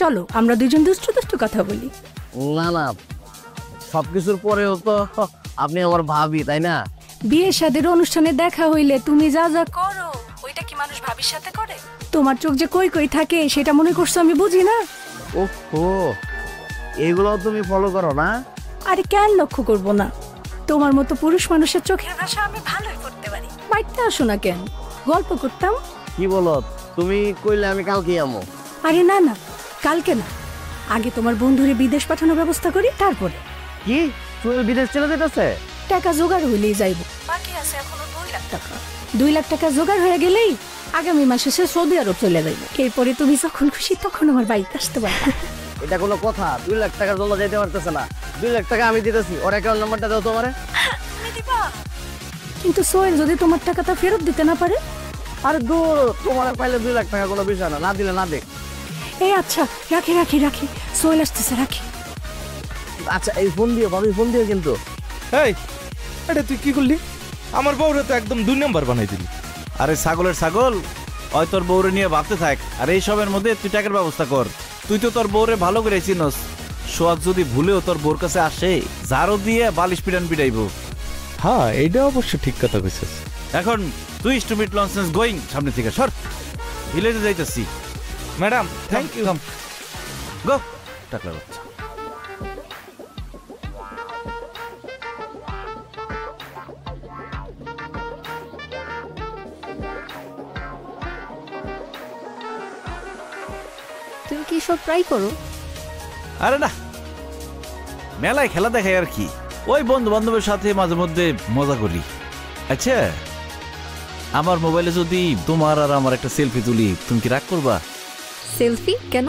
চলো আমরা দুজন দুষ্টু দুষ্টু কথা বলি। না না, সবকিছুর পরেও তো আপনি আমার ভাবি, তাই না? বিয়ে শাদীর অনুষ্ঠানে দেখা হইলে তুমি যা যা করো ওইটা কি মানুষ ভাবির সাথে করে? তোমার চোখ যে কই কই থাকে সেটা মনে করছো আমি বুঝি না? ওহো, এগুলো তুমি ফলো করো না? আরে কেন লক্ষ্য করব না? তোমার মতো পুরুষ মানুষের চোখের ভাষা আমি ভালোই করতে পারি। বাড়িতে আসো না কেন, গল্প করতাম। কি বলো তুমি? কইলে আমি কালকে আমো। আরে না না, কালকে না, আগে তোমার বন্ধুরে বিদেশ পাঠানোর ব্যবস্থা করি তারপরে। কি তুমি বিদেশ চলে যেতেছে? টাকা জোগাড় হইলেই যাইব। বাকি আছে এখনো 2 লাখ টাকা। 2 লাখ টাকা জোগাড় হয়ে গেলেই আগামী মাসে সে সৌদি আরব চলে যাইব। এরপরে তুমি যখন খুশি তখন আমার বাড়িতে আসতে পারবে। এটা কোনো কথা? 2 লাখ টাকার জন্য যেতে পারতেছে না। 2 লাখ টাকা আমি দিতেছি, ওর অ্যাকাউন্ট নাম্বারটা দাও তোমারে। তুমি দিবা? কিন্তু সোহেল যদি তোমার টাকাটা ফেরত দিতে না পারে? আর দূর, তোমার পাইলে 2 লাখ টাকা কোনো বিষয় না, না দিলে না দেখ। এই আচ্ছা, রাখি রাখি রাখি, সোহেল আসতেছে, রাখি। আচ্ছা এই ফোন দিও ভাবি, ফোন দিও কিন্তু। এই এটা তুই কি করলি? আমার বউরে তো একদম 2 নাম্বার বানাই দিলি। আরে ছাগলের ছাগল, ওই তোর বউরে নিয়ে ভাবতে থাক, আর এই সবের মধ্যে তুই টাকার ব্যবস্থা কর। তুই তো তোর বউরে ভালো করে চিনস। সোয়াদ যদি ভুলেও তোর বউর কাছে আসে, ঝাড়ু দিয়ে বালিশ পিটান পিটাইব। হ্যাঁ, এইটা অবশ্য ঠিক কথা কইছিস। এখন তুই স্টুপিড লনসেন্স গোয়িং, সামনে থেকে সর। ভিলেজে যাইতেছি। Madam thank you. গো টাকলা বাচ্চা। তুমি কি সব ট্রাই করো? আরে না, মেলায় খেলা দেখাই আর কি। ওই বন্ধু বান্ধবের সাথে মাঝে মধ্যে মজা করি। আচ্ছা, আমার মোবাইলে যদি তোমার আর আমার একটা সেলফি তুলি, তুমি কি রাগ করবা? সেলফি কেন?